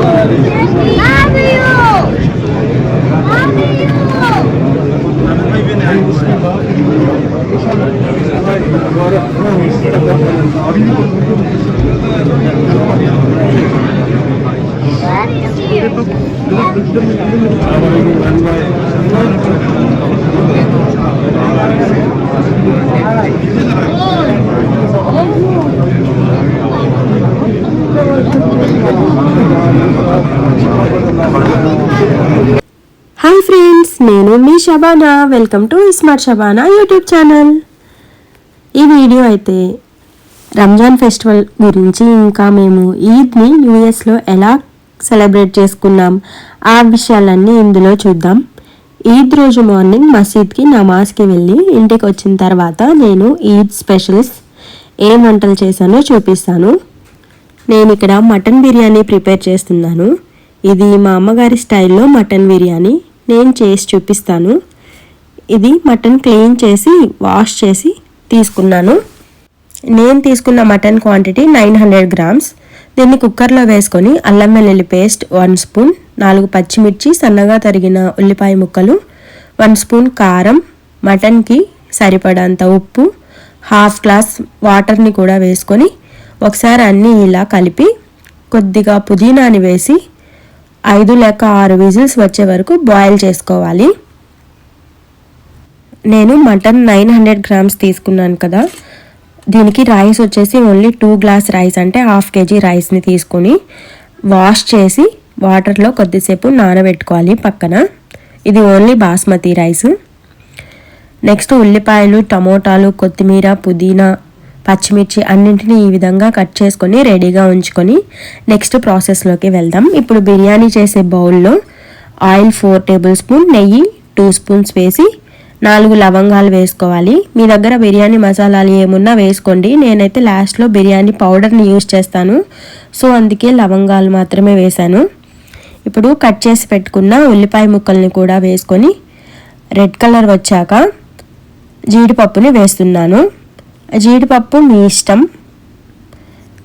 Hi friends, నేను మీ Shabana. Welcome to smart Shabana YouTube channel. ఈ వీడియో అయితే రంజాన్ ఫెస్టివల్ గురించి, ఇంకా మేము ఈద్ని యూఎస్లో ఎలా సెలబ్రేట్ చేసుకున్నాం ఆ విషయాలన్నీ ఇందులో చూద్దాం. ఈద్ రోజు మార్నింగ్ మసీద్కి నమాజ్కి వెళ్ళి ఇంటికి వచ్చిన తర్వాత నేను ఈద్ స్పెషల్స్ ఏం వంటలు చేశానో చూపిస్తాను. నేను ఇక్కడ మటన్ బిర్యానీ ప్రిపేర్ చేస్తున్నాను. ఇది మా అమ్మగారి స్టైల్లో మటన్ బిర్యానీ నేను చేసి చూపిస్తాను. ఇది మటన్ క్లీన్ చేసి వాష్ చేసి తీసుకున్నాను. నేను తీసుకున్న మటన్ క్వాంటిటీ 900 గ్రామ్స్. దీన్ని కుక్కర్లో వేసుకొని అల్లం వెల్లుల్లి పేస్ట్ 1 స్పూన్, 4 పచ్చిమిర్చి సన్నగా తరిగిన ఉల్లిపాయ ముక్కలు, 1 స్పూన్ కారం, మటన్కి సరిపడంత ఉప్పు, హాఫ్ గ్లాస్ వాటర్ని కూడా వేసుకొని ఒకసారి అన్నీ ఇలా కలిపి కొద్దిగా పుదీనాని వేసి 5 లేక 6 విజిల్స్ వచ్చే వరకు బాయిల్ చేసుకోవాలి. నేను మటన్ 900 గ్రామ్స్ తీసుకున్నాను కదా, దీనికి రైస్ వచ్చేసి ఓన్లీ 2 గ్లాస్ రైస్ అంటే హాఫ్ కేజీ రైస్ని తీసుకొని వాష్ చేసి వాటర్లో కొద్దిసేపు నానబెట్టుకోవాలి పక్కన. ఇది ఓన్లీ బాస్మతి రైస్. నెక్స్ట్ ఉల్లిపాయలు, టమోటాలు, కొత్తిమీర, పుదీనా, పచ్చిమిర్చి అన్నింటినీ ఈ విధంగా కట్ చేసుకొని రెడీగా ఉంచుకొని నెక్స్ట్ ప్రాసెస్లోకి వెళ్దాం. ఇప్పుడు బిర్యానీ చేసే బౌల్లో ఆయిల్ 4 టేబుల్ స్పూన్, నెయ్యి 2 స్పూన్స్ వేసి 4 లవంగాలు వేసుకోవాలి. మీ దగ్గర బిర్యానీ మసాలాలు ఏమున్నా వేసుకోండి. నేనైతే లాస్ట్లో బిర్యానీ పౌడర్ని యూజ్ చేస్తాను, సో అందుకే లవంగాలు మాత్రమే వేశాను. ఇప్పుడు కట్ చేసి పెట్టుకున్న ఉల్లిపాయ ముక్కల్ని కూడా వేసుకొని రెడ్ కలర్ వచ్చాక జీడిపప్పుని వేస్తున్నాను. జీడిపప్పు మీ ఇష్టం.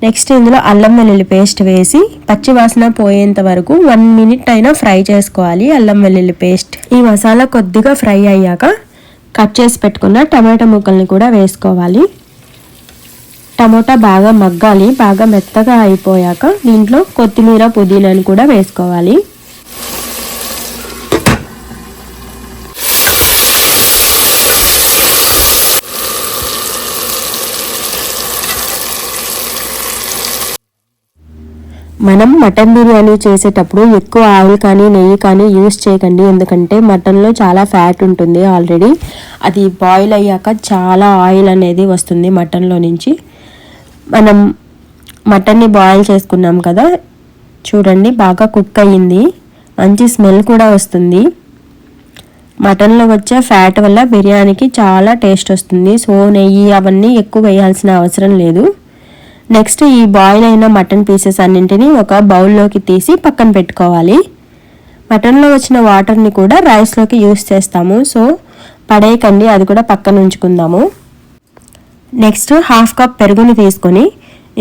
నెక్స్ట్ ఇందులో అల్లం వెల్లుల్లి పేస్ట్ వేసి పచ్చి వాసన పోయేంత వరకు 1 మినిట్ అయినా ఫ్రై చేసుకోవాలి అల్లం వెల్లుల్లి పేస్ట్. ఈ మసాలా కొద్దిగా ఫ్రై అయ్యాక కట్ చేసి పెట్టుకున్న టమాటా ముక్కల్ని కూడా వేసుకోవాలి. టమోటా బాగా మగ్గాలి. బాగా మెత్తగా అయిపోయాక దీంట్లో కొత్తిమీర, పుదీనాని కూడా వేసుకోవాలి. మనం మటన్ బిర్యానీ చేసేటప్పుడు ఎక్కువ ఆయిల్ కానీ నెయ్యి కానీ యూస్ చేయకండి, ఎందుకంటే మటన్లో చాలా ఫ్యాట్ ఉంటుంది ఆల్రెడీ. అది బాయిల్ అయ్యాక చాలా ఆయిల్ అనేది వస్తుంది మటన్లో నుంచి. మనం మటన్ని బాయిల్ చేసుకున్నాం కదా, చూడండి బాగా కుక్ అయ్యింది, మంచి స్మెల్ కూడా వస్తుంది. మటన్లో వచ్చే ఫ్యాట్ వల్ల బిర్యానీకి చాలా టేస్ట్ వస్తుంది. సో నెయ్యి అవన్నీ ఎక్కువ వేయాల్సిన అవసరం లేదు. నెక్స్ట్ ఈ బాయిల్ అయిన మటన్ పీసెస్ అన్నింటినీ ఒక బౌల్లోకి తీసి పక్కన పెట్టుకోవాలి. మటన్లో వచ్చిన వాటర్ని కూడా రైస్లోకి యూస్ చేస్తాము, సో పడేయకండి, అది కూడా పక్కన ఉంచుకుందాము. నెక్స్ట్ హాఫ్ కప్ పెరుగుని తీసుకొని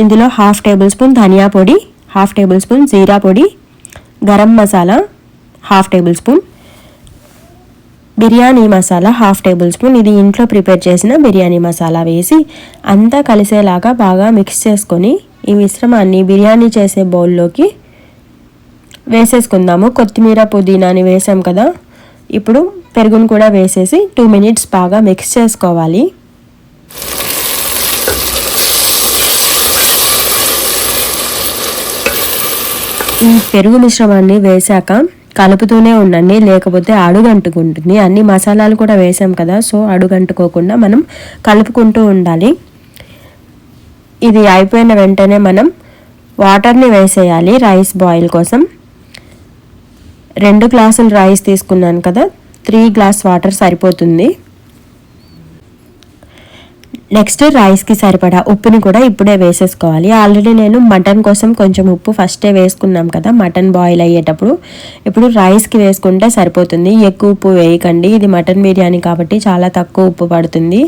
ఇందులో 1/2 టేబుల్ స్పూన్ ధనియా పొడి, 1/2 టేబుల్ స్పూన్ జీరా పొడి, garam masala 1/2 table spoon, biryani masala 1/2 table spoon, ఇది ఇంట్లో ప్రిపేర్ చేసిన బిర్యానీ మసాలా వేసి అంతా కలిసేలాగా బాగా మిక్స్ చేసుకొని ఈ మిశ్రమాన్ని బిర్యానీ చేసే బౌల్లోకి వేసేసుకుందాము. కొత్తిమీర, పుదీనాని వేసాం కదా, ఇప్పుడు పెరుగును కూడా వేసేసి 2 మినిట్స్ బాగా మిక్స్ చేసుకోవాలి. ఈ పెరుగు మిశ్రమాన్ని వేశాక కలుపుతూనే ఉండండి, లేకపోతే అడుగంటుకుంటుంది. అన్ని మసాలాలు కూడా వేసాం కదా, సో అడుగంటుకోకుండా మనం కలుపుకుంటూ ఉండాలి. ఇది అయిపోయిన వెంటనే మనం వాటర్ని వేసేయాలి రైస్ బాయిల్ కోసం. 2 గ్లాసులు రైస్ తీసుకున్నాను కదా, 3 గ్లాస్ వాటర్ సరిపోతుంది. నెక్స్ట్ రైస్కి సరిపడా ఉప్పుని కూడా ఇప్పుడే వేసేసుకోవాలి. ఆల్రెడీ నేను మటన్ కోసం కొంచెం ఉప్పు ఫస్టే వేసుకున్నాం కదా మటన్ బాయిల్ అయ్యేటప్పుడు. ఇప్పుడు రైస్కి వేసుకుంటే సరిపోతుంది, ఎక్కువ ఉప్పు వేయకండి. ఇది మటన్ బిర్యానీ కాబట్టి చాలా తక్కువ ఉప్పు పడుతుంది.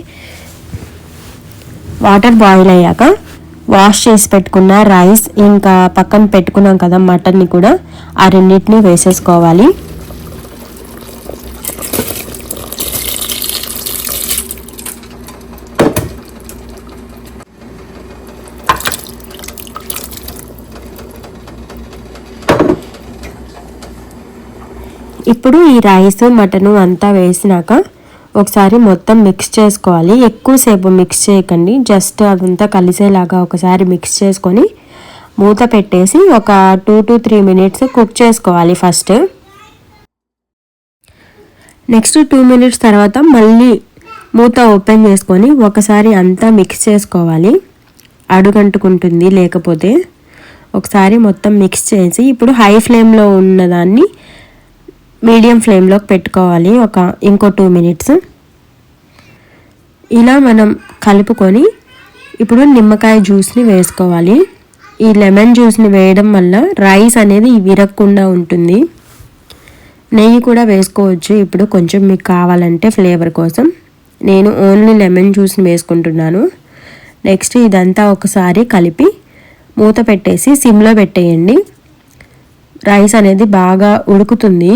వాటర్ బాయిల్ అయ్యాక వాష్ చేసి పెట్టుకున్న రైస్ ఇంకా పక్కన పెట్టుకున్నాం కదా మటన్ని కూడా ఆ రెండింటిని వేసేసుకోవాలి. ఇప్పుడు ఈ రైస్ మటను అంతా వేసినాక ఒకసారి మొత్తం మిక్స్ చేసుకోవాలి. ఎక్కువసేపు మిక్స్ చేయకండి, జస్ట్ అదంతా కలిసేలాగా ఒకసారి మిక్స్ చేసుకొని మూత పెట్టేసి ఒక 2 to 3 minutes కుక్ చేసుకోవాలి. ఫస్ట్ నెక్స్ట్ 2 minutes తర్వాత మళ్ళీ మూత ఓపెన్ చేసుకొని ఒకసారి అంతా మిక్స్ చేసుకోవాలి. అడుగంటుకుంటుంది లేకపోతే. ఒకసారి మొత్తం మిక్స్ చేసి ఇప్పుడు హై ఫ్లేమ్లో ఉన్నదాన్ని మీడియం ఫ్లేమ్లోకి పెట్టుకోవాలి ఇంకో 2 minutes. ఇలా మనం కలుపుకొని ఇప్పుడు నిమ్మకాయ జ్యూస్ని వేసుకోవాలి. ఈ లెమన్ జ్యూస్ని వేయడం వల్ల రైస్ అనేది విరగకుండా ఉంటుంది. నెయ్యి కూడా వేసుకోవచ్చు ఇప్పుడు కొంచెం మీకు కావాలంటే ఫ్లేవర్ కోసం. నేను ఓన్లీ లెమన్ జ్యూస్ని వేసుకుంటున్నాను. నెక్స్ట్ ఇదంతా ఒకసారి కలిపి మూత పెట్టేసి సిమ్లో పెట్టేయండి. రైస్ అనేది బాగా ఉడుకుతుంది.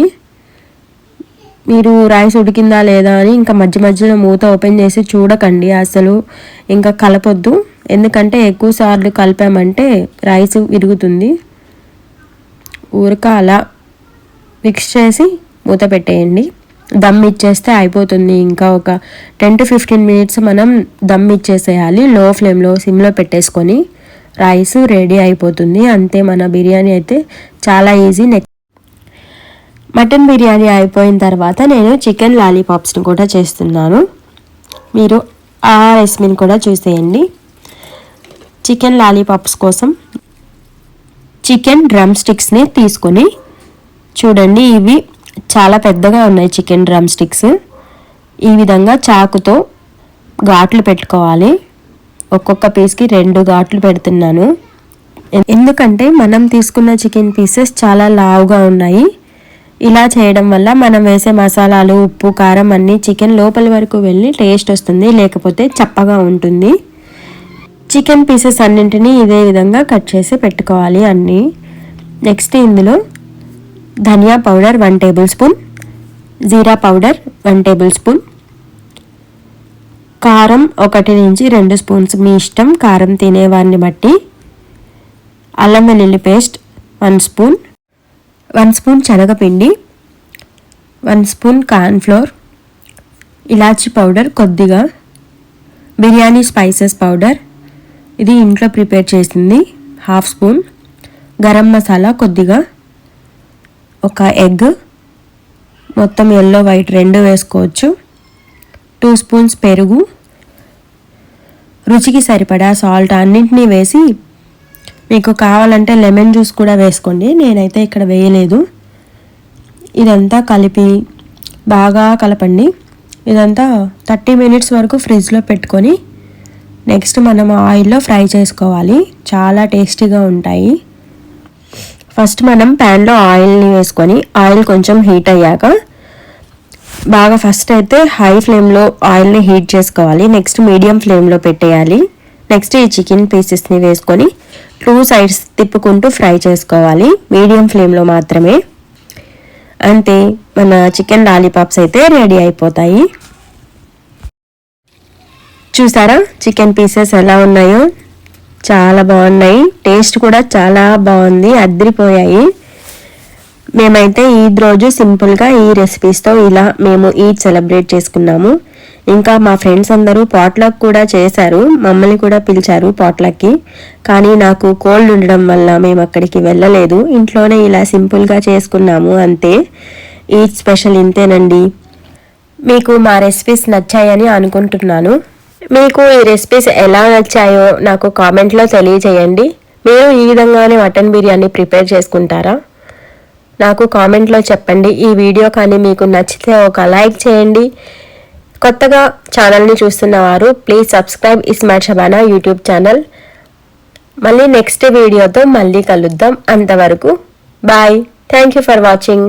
మీరు రైస్ ఉడికిందా లేదా అని ఇంకా మధ్య మధ్యలో మూత ఓపెన్ చేసి చూడకండి అసలు, ఇంకా కలపొద్దు. ఎందుకంటే ఎక్కువ సార్లు కలిపామంటే రైస్ విరుగుతుంది. అలా మిక్స్ చేసి మూత పెట్టేయండి. దమ్ ఇచ్చేస్తే అయిపోతుంది. ఇంకా ఒక 10 to 15 minutes మనం దమ్ ఇచ్చేసేయాలి. లో ఫ్లేమ్లో సిమ్లో పెట్టేసుకొని రైస్ రెడీ అయిపోతుంది. అంతే, మన బిర్యానీ అయితే చాలా ఈజీ. మటన్ బిర్యానీ అయిపోయిన తర్వాత నేను చికెన్ లాలీపాప్స్ని కూడా చేస్తున్నాను. మీరు ఆ రెసిపీని కూడా చూసేయండి. చికెన్ లాలీపాప్స్ కోసం చికెన్ డ్రమ్ స్టిక్స్ని తీసుకొని చూడండి, ఇవి చాలా పెద్దగా ఉన్నాయి చికెన్ డ్రమ్ స్టిక్స్. ఈ విధంగా చాకుతో ఘాట్లు పెట్టుకోవాలి. ఒక్కొక్క పీస్కి 2 ఘాట్లు పెడుతున్నాను. ఎందుకంటే మనం తీసుకున్న చికెన్ పీసెస్ చాలా లావుగా ఉన్నాయి. ఇలా చేయడం వల్ల మనం వేసే మసాలాలు, ఉప్పు, కారం అన్నీ చికెన్ లోపలి వరకు వెళ్ళి టేస్ట్ వస్తుంది, లేకపోతే చప్పగా ఉంటుంది. చికెన్ పీసెస్ అన్నింటినీ ఇదే విధంగా కట్ చేసి పెట్టుకోవాలి అన్నీ. నెక్స్ట్ ఇందులో ధనియా పౌడర్ 1 tablespoon, జీరా పౌడర్ 1 tablespoon, కారం 1 నుంచి 2 spoons మీ ఇష్టం, కారం తినేవారిని బట్టి, అల్లం వెల్లుల్లి పేస్ట్ 1 spoon, 1 spoon శనగపిండి, 1 spoon కార్న్ఫ్లోర్, ఇలాచీ పౌడర్ కొద్దిగా, బిర్యానీ స్పైసెస్ పౌడర్ ఇది ఇంట్లో ప్రిపేర్ చేసింది 1/2 spoon, గరం మసాలా కొద్దిగా, ఒక ఎగ్ మొత్తం ఎల్లో వైట్ 2 వేసుకోవచ్చు, 2 spoons పెరుగు, రుచికి సరిపడా సాల్ట్ అన్నింటినీ వేసి మీకు కావాలంటే లెమన్ జ్యూస్ కూడా వేసుకోండి. నేనైతే ఇక్కడ వేయలేదు. ఇదంతా కలిపి బాగా కలపండి. ఇదంతా 30 minutes వరకు ఫ్రిడ్జ్లో పెట్టుకొని నెక్స్ట్ మనం ఆయిల్లో ఫ్రై చేసుకోవాలి. చాలా టేస్టీగా ఉంటాయి. ఫస్ట్ మనం ప్యాన్లో ఆయిల్ని వేసుకొని ఆయిల్ కొంచెం హీట్ అయ్యాక బాగా ఫస్ట్ అయితే హై ఫ్లేమ్లో ఆయిల్ని హీట్ చేసుకోవాలి. నెక్స్ట్ మీడియం ఫ్లేమ్లో పెట్టేయాలి. నెక్స్ట్ ఈ చికెన్ పీసెస్ని వేసుకొని 2 sides తిప్పుకుంటూ ఫ్రై చేసుకోవాలి, మీడియం ఫ్లేమ్లో మాత్రమే. అంతే, మన చికెన్ లాలీపాప్స్ అయితే రెడీ అయిపోతాయి. చూసారా చికెన్ పీసెస్ ఎలా ఉన్నాయో? చాలా బాగున్నాయి. టేస్ట్ కూడా చాలా బాగుంది, అదిరిపోయాయి. మేమైతే ఈద్ రోజు సింపుల్గా ఈ రెసిపీస్తో ఇలా మేము ఈద్ సెలబ్రేట్ చేసుకున్నాము. ఇంకా మా ఫ్రెండ్స్ అందరూ పాట్లక్ కూడా చేశారు, మమ్మల్ని కూడా పిలిచారు పాట్లక్కి. కానీ నాకు కోల్డ్ ఉండడం వల్ల మేము అక్కడికి వెళ్ళలేదు. ఇంట్లోనే ఇలా సింపుల్గా చేసుకున్నాము అంతే. ఈద్ స్పెషల్ ఇంతేనండి. మీకు మా రెసిపీస్ నచ్చాయని అనుకుంటున్నాను. మీకు ఈ రెసిపీస్ ఎలా నచ్చాయో నాకు కామెంట్లో తెలియజేయండి. మీరు ఈ విధంగానే మటన్ బిర్యానీ ప్రిపేర్ చేసుకుంటారా? నాకు కామెంట్లో చెప్పండి. ఈ వీడియో కానీ మీకు నచ్చితే ఒక లైక్ చేయండి. కొత్తగా ఛానల్ని చూస్తున్నవారు please subscribe smart Shabana YouTube channel. మళ్ళీ నెక్స్ట్ వీడియోతో మళ్ళీ కలుద్దాం. అంతవరకు bye. Thank you for watching.